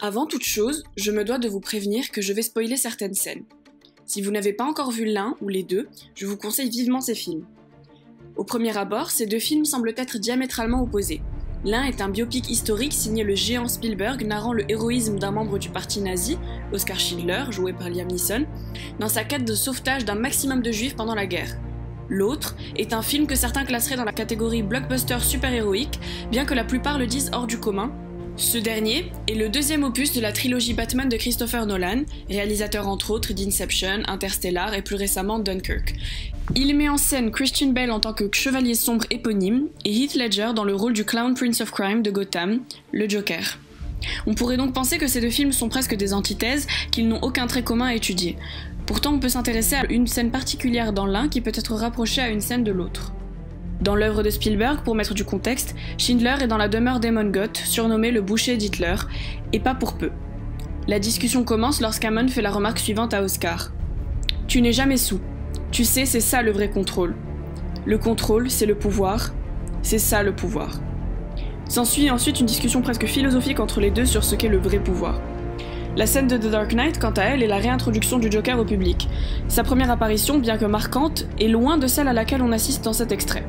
Avant toute chose, je me dois de vous prévenir que je vais spoiler certaines scènes. Si vous n'avez pas encore vu l'un ou les deux, je vous conseille vivement ces films. Au premier abord, ces deux films semblent être diamétralement opposés. L'un est un biopic historique signé le géant Spielberg narrant le héroïsme d'un membre du parti nazi, Oskar Schindler, joué par Liam Neeson, dans sa quête de sauvetage d'un maximum de juifs pendant la guerre. L'autre est un film que certains classeraient dans la catégorie blockbuster super-héroïque, bien que la plupart le disent hors du commun. Ce dernier est le deuxième opus de la trilogie Batman de Christopher Nolan, réalisateur entre autres d'Inception, Interstellar et plus récemment Dunkirk. Il met en scène Christian Bale en tant que chevalier sombre éponyme et Heath Ledger dans le rôle du Clown Prince of Crime de Gotham, le Joker. On pourrait donc penser que ces deux films sont presque des antithèses, qu'ils n'ont aucun trait commun à étudier. Pourtant, on peut s'intéresser à une scène particulière dans l'un qui peut être rapprochée à une scène de l'autre. Dans l'œuvre de Spielberg, pour mettre du contexte, Schindler est dans la demeure d'Amon Goth, surnommé le boucher d'Hitler, et pas pour peu. La discussion commence lorsqu'Amon fait la remarque suivante à Oskar. « Tu n'es jamais sous. Tu sais, c'est ça le vrai contrôle. Le contrôle, c'est le pouvoir. C'est ça le pouvoir. » S'ensuit ensuite une discussion presque philosophique entre les deux sur ce qu'est le vrai pouvoir. La scène de The Dark Knight, quant à elle, est la réintroduction du Joker au public. Sa première apparition, bien que marquante, est loin de celle à laquelle on assiste dans cet extrait.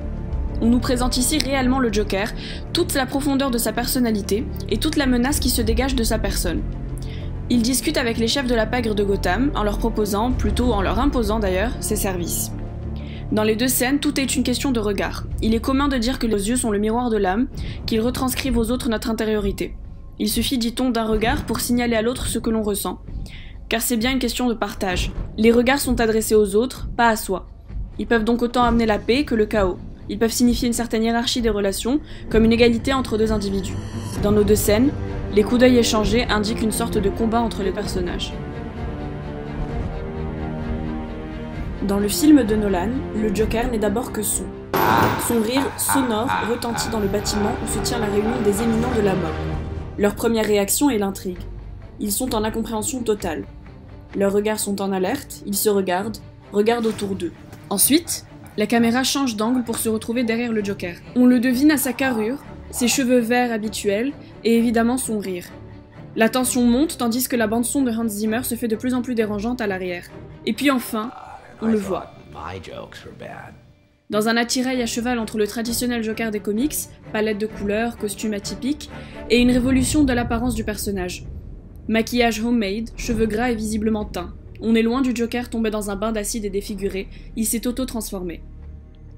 On nous présente ici réellement le Joker, toute la profondeur de sa personnalité et toute la menace qui se dégage de sa personne. Il discute avec les chefs de la pègre de Gotham en leur proposant, plutôt en leur imposant d'ailleurs, ses services. Dans les deux scènes, tout est une question de regard. Il est commun de dire que les yeux sont le miroir de l'âme, qu'ils retranscrivent aux autres notre intériorité. Il suffit, dit-on, d'un regard pour signaler à l'autre ce que l'on ressent. Car c'est bien une question de partage. Les regards sont adressés aux autres, pas à soi. Ils peuvent donc autant amener la paix que le chaos. Ils peuvent signifier une certaine hiérarchie des relations, comme une égalité entre deux individus. Dans nos deux scènes, les coups d'œil échangés indiquent une sorte de combat entre les personnages. Dans le film de Nolan, le Joker n'est d'abord que son. Son rire sonore retentit dans le bâtiment où se tient la réunion des éminents de la mode. Leur première réaction est l'intrigue. Ils sont en incompréhension totale. Leurs regards sont en alerte, ils se regardent autour d'eux. Ensuite, la caméra change d'angle pour se retrouver derrière le Joker. On le devine à sa carrure, ses cheveux verts habituels et évidemment son rire. La tension monte tandis que la bande-son de Hans Zimmer se fait de plus en plus dérangeante à l'arrière. Et puis enfin, on le voit. Dans un attirail à cheval entre le traditionnel Joker des comics, palette de couleurs, costume atypique, et une révolution de l'apparence du personnage. Maquillage homemade, cheveux gras et visiblement teints. On est loin du Joker tombé dans un bain d'acide et défiguré, il s'est auto-transformé.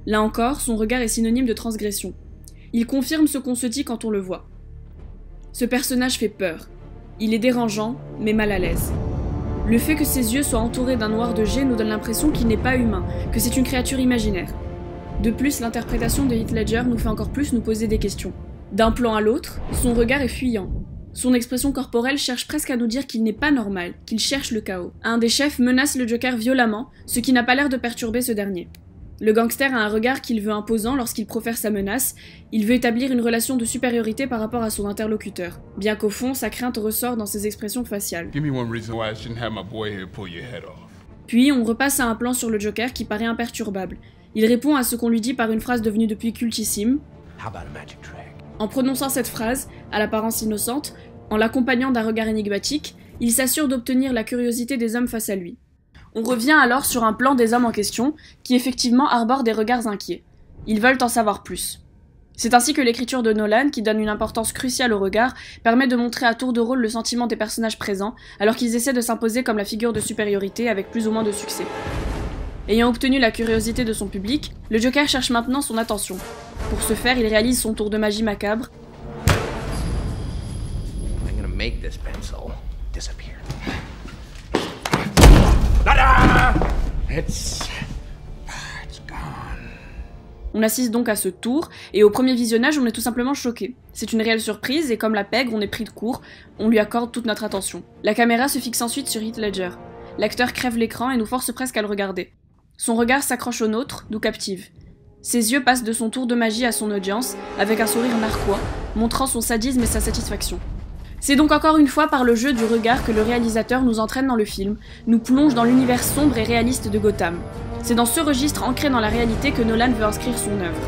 Là encore, son regard est synonyme de transgression. Il confirme ce qu'on se dit quand on le voit. Ce personnage fait peur. Il est dérangeant, mais mal à l'aise. Le fait que ses yeux soient entourés d'un noir de jet nous donne l'impression qu'il n'est pas humain, que c'est une créature imaginaire. De plus, l'interprétation de Heath Ledger nous fait encore plus nous poser des questions. D'un plan à l'autre, son regard est fuyant. Son expression corporelle cherche presque à nous dire qu'il n'est pas normal, qu'il cherche le chaos. Un des chefs menace le Joker violemment, ce qui n'a pas l'air de perturber ce dernier. Le gangster a un regard qu'il veut imposant lorsqu'il profère sa menace, il veut établir une relation de supériorité par rapport à son interlocuteur, bien qu'au fond, sa crainte ressort dans ses expressions faciales. Puis on repasse à un plan sur le Joker qui paraît imperturbable. Il répond à ce qu'on lui dit par une phrase devenue depuis cultissime. En prononçant cette phrase, à l'apparence innocente, en l'accompagnant d'un regard énigmatique, il s'assure d'obtenir la curiosité des hommes face à lui. On revient alors sur un plan des hommes en question, qui effectivement arborent des regards inquiets. Ils veulent en savoir plus. C'est ainsi que l'écriture de Nolan, qui donne une importance cruciale au regard, permet de montrer à tour de rôle le sentiment des personnages présents, alors qu'ils essaient de s'imposer comme la figure de supériorité avec plus ou moins de succès. Ayant obtenu la curiosité de son public, le Joker cherche maintenant son attention. Pour ce faire, il réalise son tour de magie macabre. On assiste donc à ce tour, et au premier visionnage, on est tout simplement choqué. C'est une réelle surprise, et comme la pègre, on est pris de court, on lui accorde toute notre attention. La caméra se fixe ensuite sur Heath Ledger. L'acteur crève l'écran et nous force presque à le regarder. Son regard s'accroche au nôtre, nous captive. Ses yeux passent de son tour de magie à son audience, avec un sourire narquois, montrant son sadisme et sa satisfaction. C'est donc encore une fois par le jeu du regard que le réalisateur nous entraîne dans le film, nous plonge dans l'univers sombre et réaliste de Gotham. C'est dans ce registre ancré dans la réalité que Nolan veut inscrire son œuvre.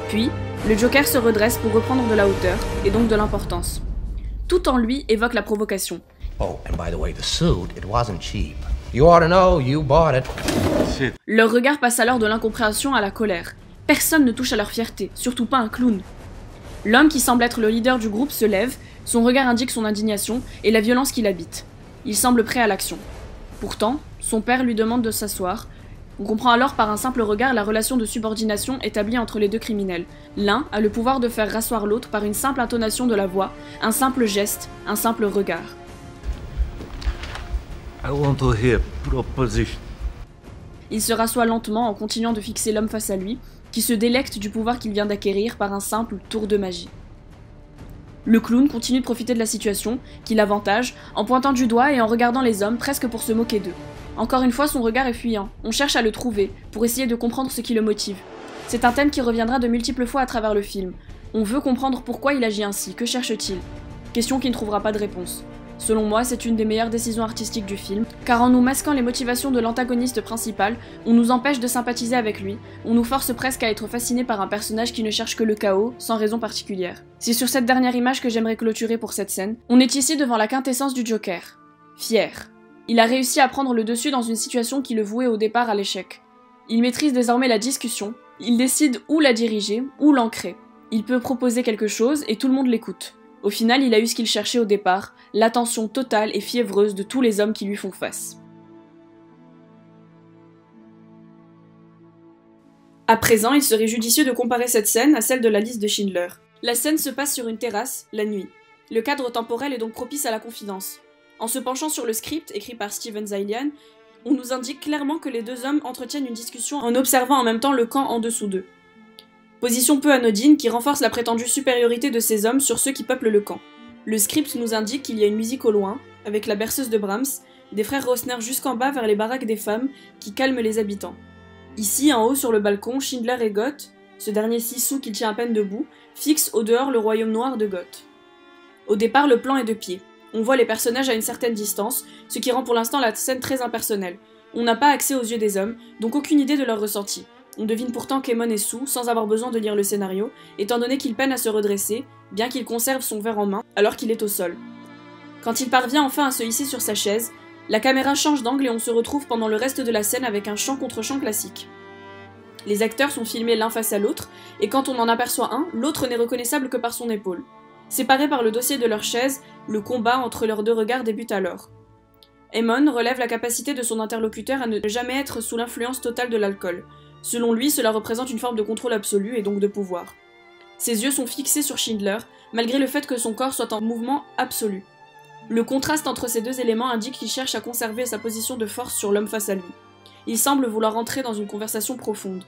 Puis, le Joker se redresse pour reprendre de la hauteur, et donc de l'importance. Tout en lui évoque la provocation. Oh, and by the way, the suit, it wasn't cheap. You ought to know, you bought it. Leur regard passe alors de l'incompréhension à la colère. Personne ne touche à leur fierté, surtout pas un clown. L'homme qui semble être le leader du groupe se lève, son regard indique son indignation et la violence qui l'habite. Il semble prêt à l'action. Pourtant, son père lui demande de s'asseoir. On comprend alors par un simple regard la relation de subordination établie entre les deux criminels. L'un a le pouvoir de faire rasseoir l'autre par une simple intonation de la voix, un simple geste, un simple regard. I want to hear proposition. Il se rassoit lentement en continuant de fixer l'homme face à lui, qui se délecte du pouvoir qu'il vient d'acquérir par un simple tour de magie. Le clown continue de profiter de la situation, qui l'avantage, en pointant du doigt et en regardant les hommes presque pour se moquer d'eux. Encore une fois, son regard est fuyant. On cherche à le trouver, pour essayer de comprendre ce qui le motive. C'est un thème qui reviendra de multiples fois à travers le film. On veut comprendre pourquoi il agit ainsi, que cherche-t-il? Question qui ne trouvera pas de réponse. Selon moi, c'est une des meilleures décisions artistiques du film, car en nous masquant les motivations de l'antagoniste principal, on nous empêche de sympathiser avec lui, on nous force presque à être fasciné par un personnage qui ne cherche que le chaos, sans raison particulière. C'est sur cette dernière image que j'aimerais clôturer pour cette scène. On est ici devant la quintessence du Joker. Fier. Il a réussi à prendre le dessus dans une situation qui le vouait au départ à l'échec. Il maîtrise désormais la discussion, il décide où la diriger, où l'ancrer. Il peut proposer quelque chose et tout le monde l'écoute. Au final, il a eu ce qu'il cherchait au départ, l'attention totale et fiévreuse de tous les hommes qui lui font face. À présent, il serait judicieux de comparer cette scène à celle de la liste de Schindler. La scène se passe sur une terrasse, la nuit. Le cadre temporel est donc propice à la confidence. En se penchant sur le script, écrit par Steven Zaillian, on nous indique clairement que les deux hommes entretiennent une discussion en observant en même temps le camp en dessous d'eux. Position peu anodine qui renforce la prétendue supériorité de ces hommes sur ceux qui peuplent le camp. Le script nous indique qu'il y a une musique au loin, avec la berceuse de Brahms, des frères Rosner jusqu'en bas vers les baraques des femmes, qui calment les habitants. Ici, en haut sur le balcon, Schindler et Goth, ce dernier si soûl qu'il tient à peine debout, fixent au dehors le royaume noir de Goth. Au départ, le plan est de pied. On voit les personnages à une certaine distance, ce qui rend pour l'instant la scène très impersonnelle. On n'a pas accès aux yeux des hommes, donc aucune idée de leur ressenti. On devine pourtant qu'Emon est soûl, sans avoir besoin de lire le scénario, étant donné qu'il peine à se redresser, bien qu'il conserve son verre en main, alors qu'il est au sol. Quand il parvient enfin à se hisser sur sa chaise, la caméra change d'angle et on se retrouve pendant le reste de la scène avec un chant contre chant classique. Les acteurs sont filmés l'un face à l'autre, et quand on en aperçoit un, l'autre n'est reconnaissable que par son épaule. Séparés par le dossier de leur chaise, le combat entre leurs deux regards débute alors. Emon relève la capacité de son interlocuteur à ne jamais être sous l'influence totale de l'alcool. Selon lui, cela représente une forme de contrôle absolu et donc de pouvoir. Ses yeux sont fixés sur Schindler, malgré le fait que son corps soit en mouvement absolu. Le contraste entre ces deux éléments indique qu'il cherche à conserver sa position de force sur l'homme face à lui. Il semble vouloir entrer dans une conversation profonde.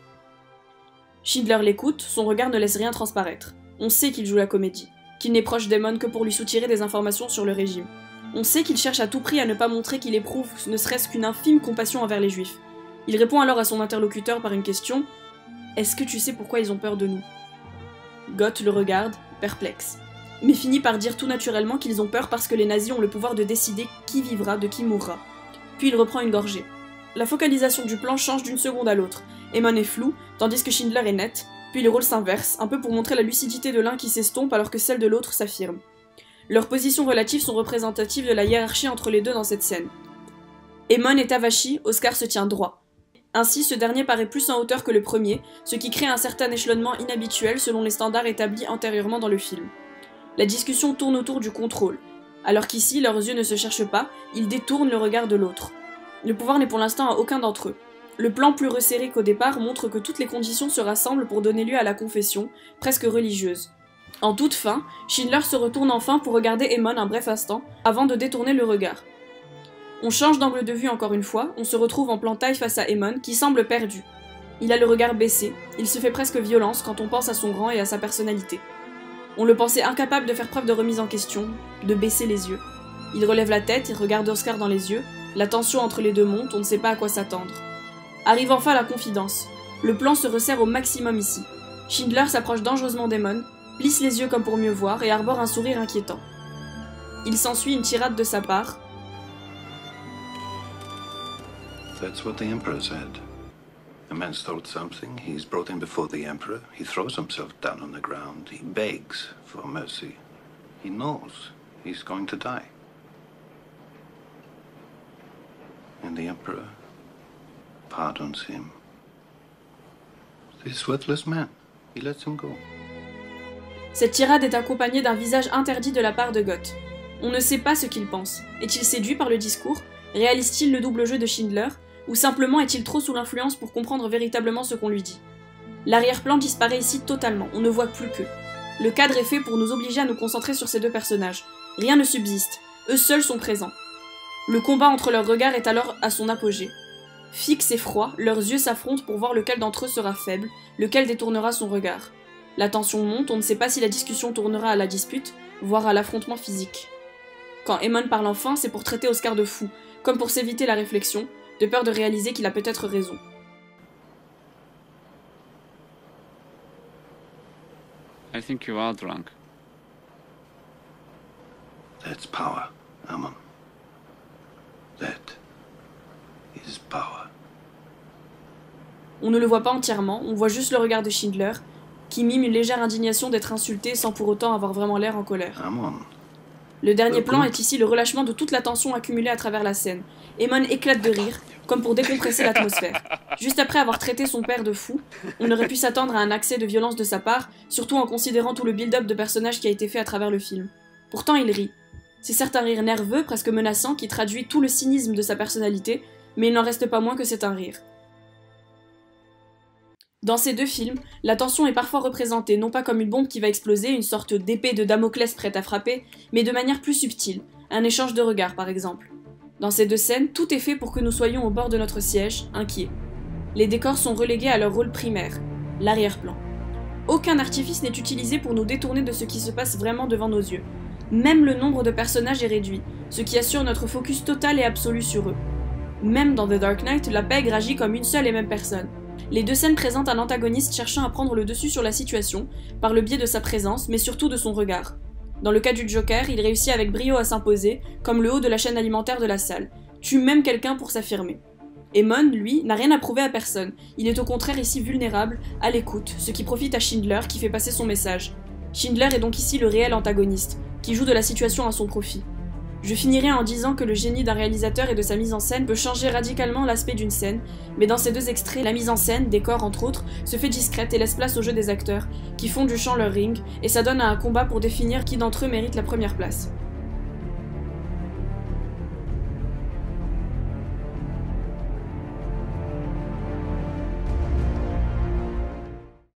Schindler l'écoute, son regard ne laisse rien transparaître. On sait qu'il joue la comédie, qu'il n'est proche d'Emon que pour lui soutirer des informations sur le régime. On sait qu'il cherche à tout prix à ne pas montrer qu'il éprouve ne serait-ce qu'une infime compassion envers les juifs. Il répond alors à son interlocuteur par une question « Est-ce que tu sais pourquoi ils ont peur de nous ?» Goth le regarde, perplexe, mais finit par dire tout naturellement qu'ils ont peur parce que les nazis ont le pouvoir de décider qui vivra de qui mourra. Puis il reprend une gorgée. La focalisation du plan change d'une seconde à l'autre. Emon est flou, tandis que Schindler est net, puis les rôles s'inversent, un peu pour montrer la lucidité de l'un qui s'estompe alors que celle de l'autre s'affirme. Leurs positions relatives sont représentatives de la hiérarchie entre les deux dans cette scène. Emon est avachi, Oscar se tient droit. Ainsi, ce dernier paraît plus en hauteur que le premier, ce qui crée un certain échelonnement inhabituel selon les standards établis antérieurement dans le film. La discussion tourne autour du contrôle. Alors qu'ici, leurs yeux ne se cherchent pas, ils détournent le regard de l'autre. Le pouvoir n'est pour l'instant à aucun d'entre eux. Le plan plus resserré qu'au départ montre que toutes les conditions se rassemblent pour donner lieu à la confession, presque religieuse. En toute fin, Schindler se retourne enfin pour regarder Emon un bref instant, avant de détourner le regard. On change d'angle de vue encore une fois, on se retrouve en plan taille face à Emon, qui semble perdu. Il a le regard baissé, il se fait presque violence quand on pense à son rang et à sa personnalité. On le pensait incapable de faire preuve de remise en question, de baisser les yeux. Il relève la tête et regarde Oscar dans les yeux, la tension entre les deux monte, on ne sait pas à quoi s'attendre. Arrive enfin la confidence. Le plan se resserre au maximum ici. Schindler s'approche dangereusement d'Emon, plisse les yeux comme pour mieux voir et arbore un sourire inquiétant. Il s'ensuit une tirade de sa part. That's what the Emperor said. A man stole something, he's brought him before the Emperor, he throws himself down on the ground, he begs for mercy. He knows he's going to die. And the Emperor pardons him. This worthless man, he lets him go. Cette tirade est accompagnée d'un visage interdit de la part de Gott. On ne sait pas ce qu'il pense. Est-il séduit par le discours? Réalise-t-il le double jeu de Schindler? Ou simplement est-il trop sous l'influence pour comprendre véritablement ce qu'on lui dit? L'arrière-plan disparaît ici totalement, on ne voit plus qu'eux. Le cadre est fait pour nous obliger à nous concentrer sur ces deux personnages. Rien ne subsiste, eux seuls sont présents. Le combat entre leurs regards est alors à son apogée. Fixes et froids, leurs yeux s'affrontent pour voir lequel d'entre eux sera faible, lequel détournera son regard. La tension monte, on ne sait pas si la discussion tournera à la dispute, voire à l'affrontement physique. Quand Aemon parle enfin, c'est pour traiter Oscar de fou, comme pour s'éviter la réflexion, de peur de réaliser qu'il a peut-être raison. I think you are drunk. That's power, Aemon. That is power. On ne le voit pas entièrement, on voit juste le regard de Schindler, qui mime une légère indignation d'être insulté sans pour autant avoir vraiment l'air en colère. Aemon. Le dernier plan est ici le relâchement de toute la tension accumulée à travers la scène. Aemon éclate de rire, comme pour décompresser l'atmosphère. Juste après avoir traité son père de fou, on aurait pu s'attendre à un accès de violence de sa part, surtout en considérant tout le build-up de personnages qui a été fait à travers le film. Pourtant il rit. C'est certes un rire nerveux, presque menaçant, qui traduit tout le cynisme de sa personnalité, mais il n'en reste pas moins que c'est un rire. Dans ces deux films, la tension est parfois représentée non pas comme une bombe qui va exploser, une sorte d'épée de Damoclès prête à frapper, mais de manière plus subtile, un échange de regards par exemple. Dans ces deux scènes, tout est fait pour que nous soyons au bord de notre siège, inquiets. Les décors sont relégués à leur rôle primaire, l'arrière-plan. Aucun artifice n'est utilisé pour nous détourner de ce qui se passe vraiment devant nos yeux. Même le nombre de personnages est réduit, ce qui assure notre focus total et absolu sur eux. Même dans The Dark Knight, la pègre agit comme une seule et même personne. Les deux scènes présentent un antagoniste cherchant à prendre le dessus sur la situation, par le biais de sa présence, mais surtout de son regard. Dans le cas du Joker, il réussit avec brio à s'imposer, comme le haut de la chaîne alimentaire de la salle, tue même quelqu'un pour s'affirmer. Aemon, lui, n'a rien à prouver à personne, il est au contraire ici vulnérable, à l'écoute, ce qui profite à Schindler qui fait passer son message. Schindler est donc ici le réel antagoniste, qui joue de la situation à son profit. Je finirai en disant que le génie d'un réalisateur et de sa mise en scène peut changer radicalement l'aspect d'une scène, mais dans ces deux extraits, la mise en scène, décor entre autres, se fait discrète et laisse place au jeu des acteurs, qui font du chant leur ring, et ça donne à un combat pour définir qui d'entre eux mérite la première place.